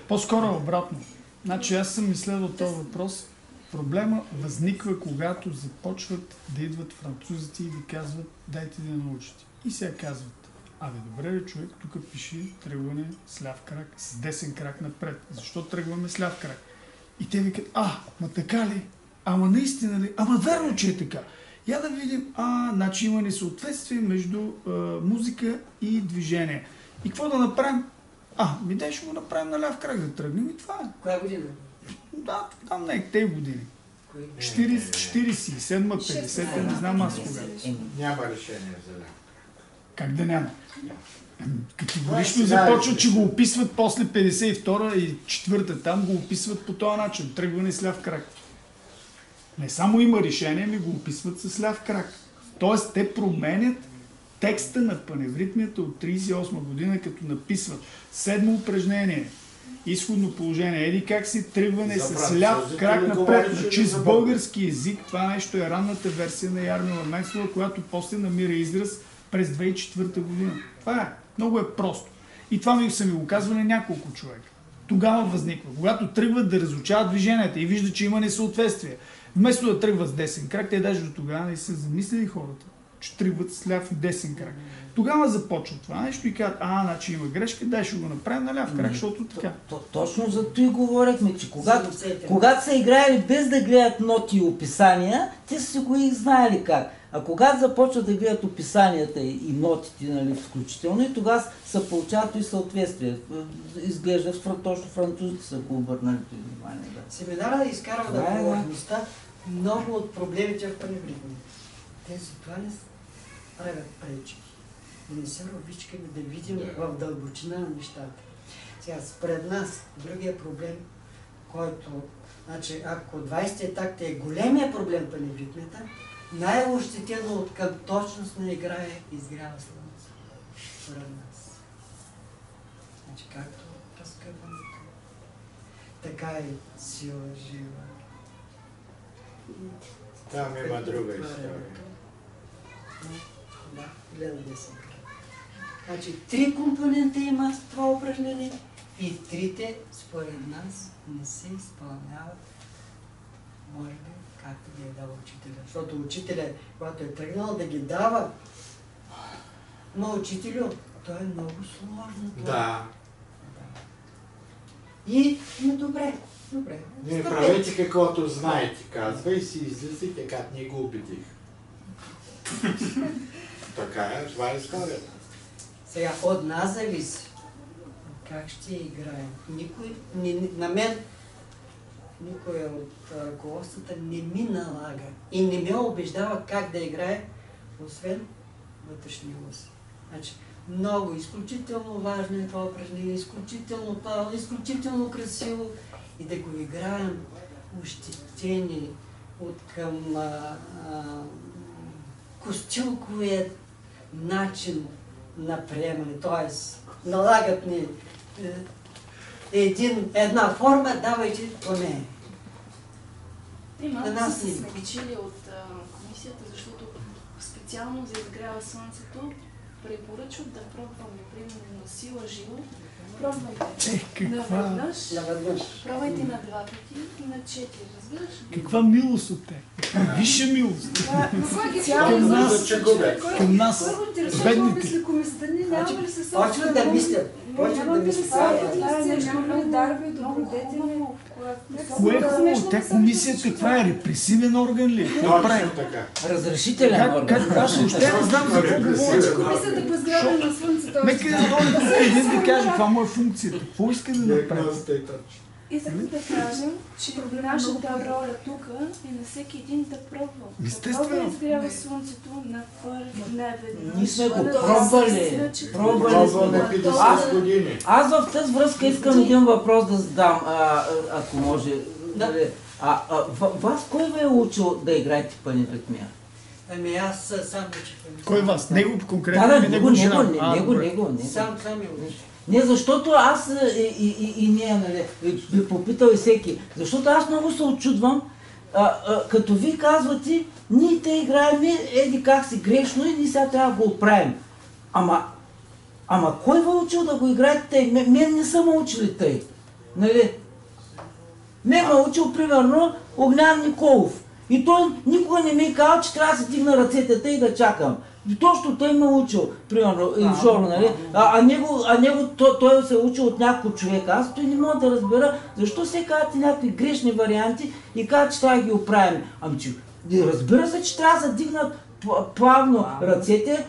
По-скоро обратно. Значи аз съм изследвал този въпрос. Проблема възниква, когато започват да идват французите и ви казват, дайте да научите. И сега казват, добре ли човек, тук пише тръгване с ляв крак, с десен крак напред. Защо тръгваме с ляв крак? И те викат, ма така ли? ама наистина ли? Ама верно, че е така. Я да видим, значи има несъответствие между музика и движение. И какво да направим? Дай ще го направим на ляв крак да тръгнем и това е. Коя година? Да, там не, те години. 47-ма, 50-та, не знам аз кога. Няма решение за ляв. Как да няма? Категорично започват, че го описват после 52-та и 4-та. Там го описват по този начин. Тръгване с ляв крак. Не само има решение, ми го описват с ляв крак. Тоест, те променят текста на паневритмията от 38 година, като написват 7 упражнение, изходно положение, еди как си тръгване с ляв крак напред. Значи с български език това нещо е ранната версия на Ярмила Менсова, която после намира израз през 2004 година. Това е. Много е просто. И това са ми го казвали няколко човека. Тогава възниква. Когато тръгват да разучават движенията и виждат, че има несъответствие. Вместо да тръгват с десен крак, те даже до тогава не са замислили хората, че тръгват с ляв и десен крак. Тогава започва това нещо и казват, значи има грешка, дай ще го направим на ляв крак, защото така. Точно за това и говорихме, че когато са играели без да гледат ноти и описания, те са си го и знаели как. А когато започват да гледат описанията и нотите, нали, включително, и тогава се получават и съответствие. Изглежда точно французите са го обърнали внимание. Да. Семинара да изкарва да повърхността много от проблемите в паневритмите. Те за това не правят пречки. Да не се робичкаме, да видим в дълбочина на нещата. Сега, спред нас, другия проблем, който, значи, ако 20-ти такт е големия проблем паневритмията, най-ощетено от към точност на игра е изгрява слънце. Според нас. Значи, както разкърването, така и сила жива. Там има друга история. Да, гледа десен крак. Значи, 3 компонента има в това упражнение и трите, според нас, не се изпълняват, може би, както ги е дал учителя. Защото учителя, когато е тръгнал да ги дава, но учителю, то е много сложно. Да. Но добре. Не правете каквото знаете, казва и си излизайте, как ние го убедих. Така е, това е историята. Сега, от нас зависи как ще играем. На мен, никой от ръководствата не ми налага и не ме убеждава как да играе, освен вътрешния глас. Значи, много, изключително важно е това упражнение, изключително правилно, изключително красиво и да го играем ощетени от към костюмковия начин на приемане. Т.е. налагат ни една форма, давайте поне. Малко са се смекчили от комисията, защото специално за изгрява слънцето препоръчват да пробваме, примерно на сила жива. Пробвайте наведнъж, пробвайте на 2 пъти и на 4, разбираш? Каква милост от те? Висша милост. Към нас, бедните. Почват да мислят. Кое е хубаво? Те комисията каква е? Репресивен орган ли? Какво прави? Разрешителен орган. Аз въобще не знам за какво говоря. Комисията по изгряване на слънцето. Нека един да каже каква му е функцията. Какво иска да направи? Искам да кажем, че нашата роля тук е на всеки един да пробва. Естествено. Да изгрява слънцето на наведнъж. Ние сме го пробвали. Аз в тази връзка искам един въпрос да задам, ако може. Вас кой ви е учил да играете паневритмия? Ами аз сам учих. Кой вас? Него конкретно? Да, него. Сам ми учих. Не, защото аз и ние, нали, ви попитал и всеки, защото аз много се очудвам, като ви казвате, ние те играем, еди как си грешно и ние сега трябва да го оправим. Ама кой ви е учил да го играете тъй? Мен не са ме учили тъй. Нали? Мен ме учил, примерно, Огнян Николов. И той никога не ми е казал, че трябва да се дигна ръцете и да чакам. И точно той ме учил, примерно, Жоро, нали? Той се е учил от няколко човека. Аз той не мога да разбера защо се казват някакви грешни варианти и казват, че трябва да ги оправим. Ами че, разбира се, че трябва да се дигнат плавно ръцете,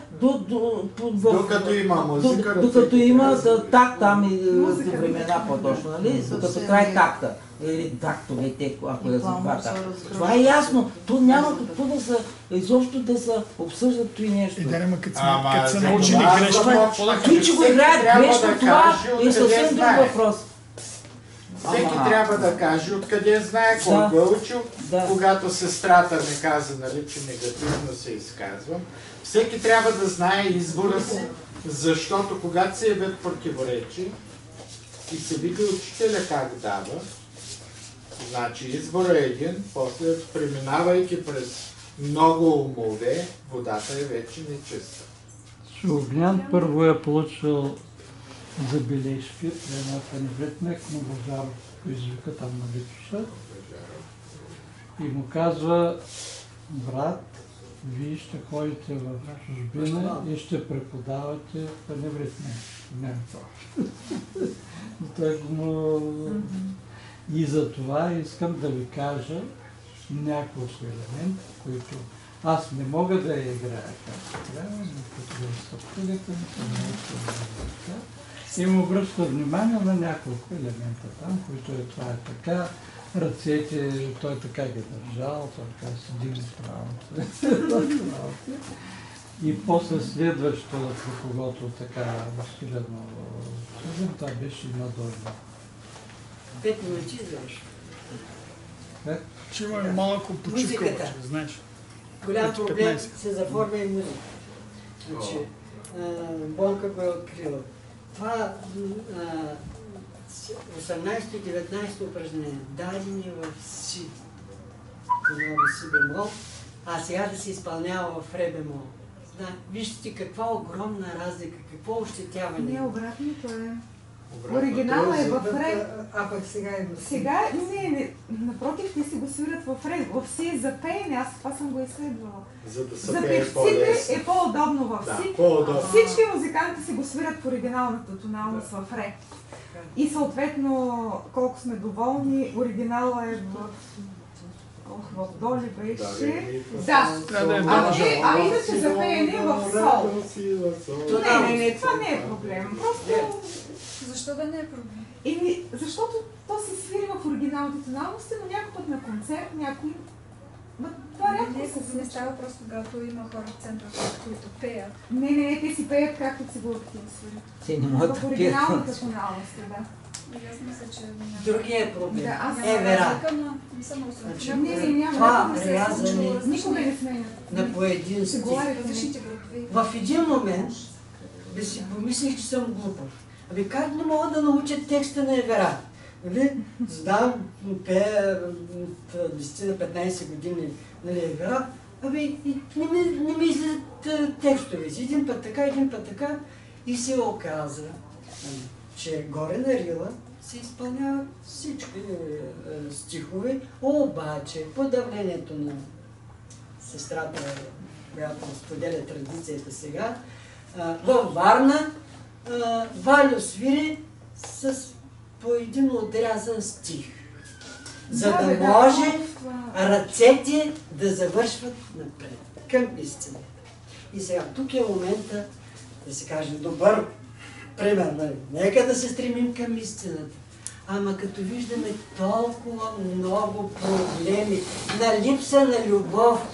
докато има музика, докато има такт там и времена по-точно, нали? Докато трае такта. Или тактовете, ако да се хвата. Това е ясно. То няма какво да са, изобщо да се обсъждат това нещо. Да, като са научили грешно. Той, че го играят грешно, това е съвсем друг въпрос. Всеки трябва да каже откъде знае, колко е учил. Когато сестрата ми каза, нали, че негативно се изказвам, всеки трябва да знае избора си, защото когато се явят противоречи и се вика учителя как дава, значи изборът е един, после преминавайки през много умове, водата е вече нечиста. Огнян първо е получил забележки при една паневритник, но Божаров го извика там на Витоша и му казва: брат, вие ще ходите в чужбина и ще преподавате паневритник. Той му... И за това искам да ви кажа няколко елемента, които аз не мога да я играя както трябва, но като съпругата ми и му обръща внимание на няколко елемента там, които това е така, ръцете, той така ги държал, той така се дигне правото. И после следващото, при когото така разхилено обсъдим, това беше надолу. 5 минути завършва. Ще имаме малко почивка, обаче, знаеш. Голям проблем се заформя и музика. Значи, Бонка го е открила. Това 18 и 19 упражнение, дадени в си, в си бемол, а сега да се изпълнява в ре бемол. Вижте каква огромна разлика, какво ощетяване. Не, обратното е. Оригинала е в ре. А пък сега е в си. Сега, не, напротив, те си го свират в ре. В си е за пеене, аз това съм го изследвала. За да се за пее по-лесно. певците е по-удобно в си. По-удобно. Всички музиканти си го свират в оригиналната тоналност в ре. И съответно, колко сме доволни, оригинала е в до ли беше? Да. А иначе за пеене в сол. Не, това не е проблем. Просто... Защо да не е проблем? Защото то се свири в оригиналните тоналности, но някой път на концерт, някой... Това рядко се не става просто, когато има хора в центъра, които пеят. Не, те си пеят както цигулките им свирят. Те не могат да пеят. В пеят. оригиналната тоналност, да. Аз мисля, че няма. Другия проблем е вера. Не съм Това рязане никога не сменят. на по един стих. В един момент да си помислих, че съм глупав. Ами как не мога да науча текста на Евера? Знам, пея 10-15 години Евера, ами не ми излизат текстове. Един път така и се оказа, че горе на Рила се изпълняват всички стихове, обаче по давлението на сестрата, която споделя традицията сега, във Варна Валю свири с по един отрязан стих, за да може ръцете да завършват напред, към истината. И сега тук е момента да се каже добър пример. Нека да се стремим към истината. Ама като виждаме толкова много проблеми на липса на любов,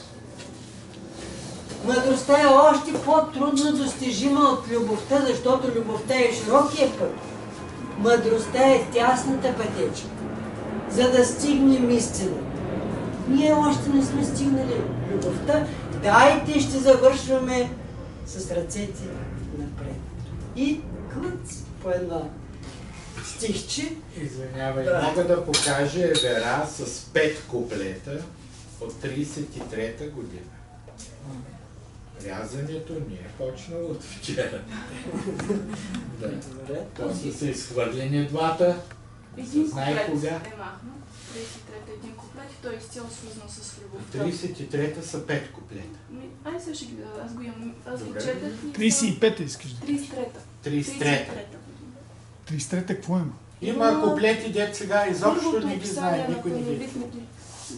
мъдростта е още по-трудно достижима от любовта, защото любовта е широкия път. Мъдростта е тясната пътечка, за да стигнем истина. Ние още не сме стигнали любовта. Дайте, ще завършваме с ръцете напред. И клъц по едно стихче. Извинявай, мога да покажа Евера с 5 куплета от 33-та година. Рязането не е почнало от вчера. После са изхвърлени двата Един Знае куплет кога? е махнат. 33-та един куплет и той е изцяло свързан с любовта. 33-та са 5 куплета. Ай, сега ще ги дада. Аз го имам. Аз ги Добре. четах. 35-та искаш да. 33-та. 33-та. 33-та какво има? Има куплети, дет сега изобщо Първото не ги знае, описание на никой не ги паневритмите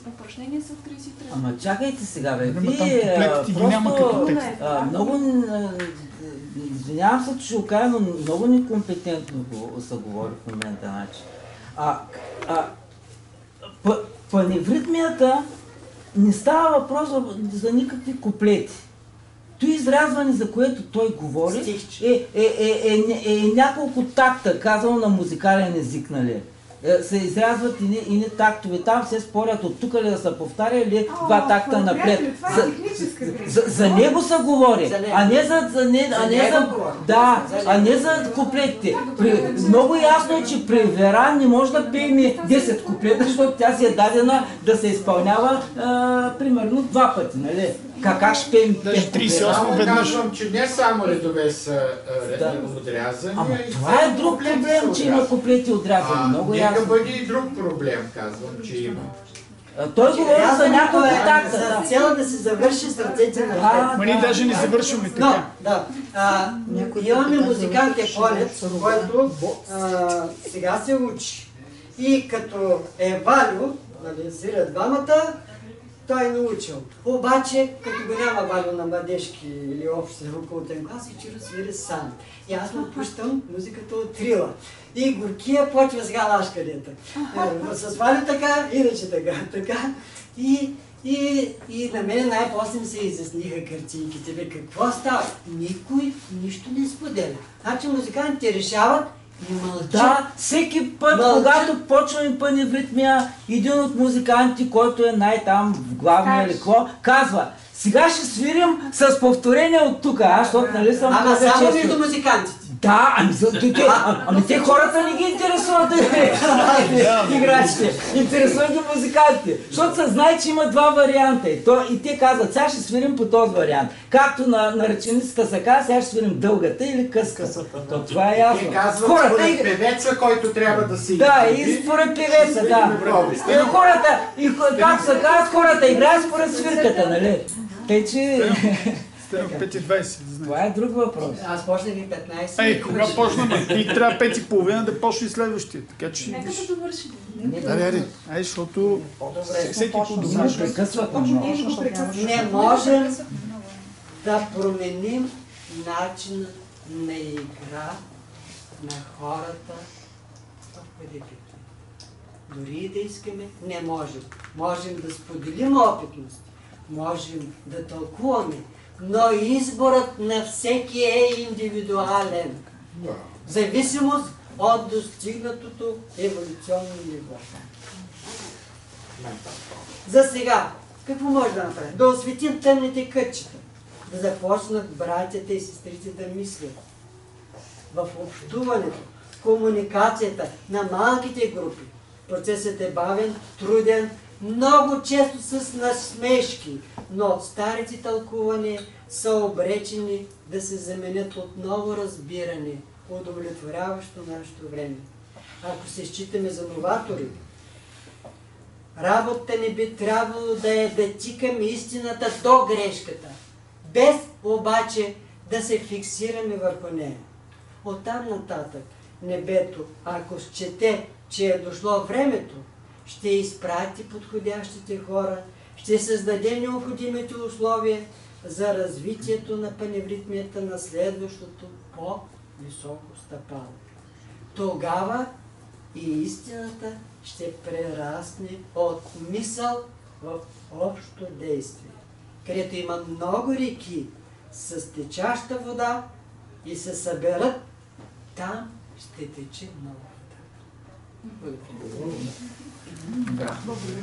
упражнения са в 33-та. Ама чакайте сега, бе. Ама там Вие куплетите ги няма като текст. много... Извинявам се, че ще го кажа, но много некомпетентно се говори в момента. Значи. Паневритмията не става въпрос за никакви куплети. Той изрязване, за което той говори, е няколко такта, казано на музикален език, нали? Се изрязват и не тактове. Там се спорят от тук ли да се повтаря или два такта напред. За него се говори, а не за куплетите. Много ясно е, че при Вера не може да пеем 10 куплета, защото тя си е дадена да се изпълнява примерно 2 пъти, нали? Как ще пеем 5 куплета? Само казвам, че не само редове са отрязани. Ама това е друг проблем, че има куплети отрязани. Много ясно. Нека бъде и друг проблем, казвам, че има. Той говори за няколко такта. За цел да се завърши сърцете на Ма ние даже не завършваме така. Да. Имаме музикантия Колец, който сега се учи. И като е Валю, нали, свирят двамата, той е научил. Обаче, като го няма Валю на младежки или общ околотен клас, и Чиро свири сам. И аз му пущам музиката от Трила. И горкия почва с галашканията. С Валю така, иначе така. И на мен най-после ми се изясниха картинките. Бе, какво става? Никой нищо не споделя. Значи музикантите решават и мълчат. Да, всеки път, когато почваме паневритмия, един от музикантите, който е най-там в главния или какво, казва: сега ще свирим с повторение от тук. Аз, защото, нали съм Ама казал само често. между музикантите. Да, ами те хората не ги интересуват играчите, интересуват ги музикантите, защото се знае, че има два варианта и те казват: сега ще свирим по този вариант. Както на ръченицата се казва, сега ще свирим дългата или къската. Това е ясно. Те казват според певеца, който трябва да си Да, и според певеца, да. И хората, както се казва, хората играят според свирката, нали? Тъй, че... Стена 5:20. Това е друг въпрос. Аз почнах и 15. Ей, кога почнаме? И трябва 5:30 да почне и следващия. Така че... Нека да довърши. Аре, защото всеки по-добре. Прекъсват. Не можем да променим начина на игра на хората в педагогиката. Дори и да искаме, не можем. Можем да споделим опитност, можем да тълкуваме, но изборът на всеки е индивидуален. В зависимост от достигнатото еволюционно ниво. За сега, какво може да направим? Да осветим тъмните кътчета, да започнат братята и сестрите да мислят. В общуването, в комуникацията на малките групи. Процесът е бавен, труден, много често с насмешки, но старите тълкувания са обречени да се заменят от ново разбиране, удовлетворяващо нашето време. Ако се считаме за новатори, работата ни би трябвало да е да тикаме истината до грешката, без обаче да се фиксираме върху нея. Оттам нататък небето, ако счете, че е дошло времето, ще изпрати подходящите хора, ще създаде необходимите условия за развитието на паневритмията на следващото по-високо стъпало. Тогава и истината ще прерасне от мисъл в общо действие, където има много реки с течаща вода и се съберат, там ще тече много вода. Благодаря.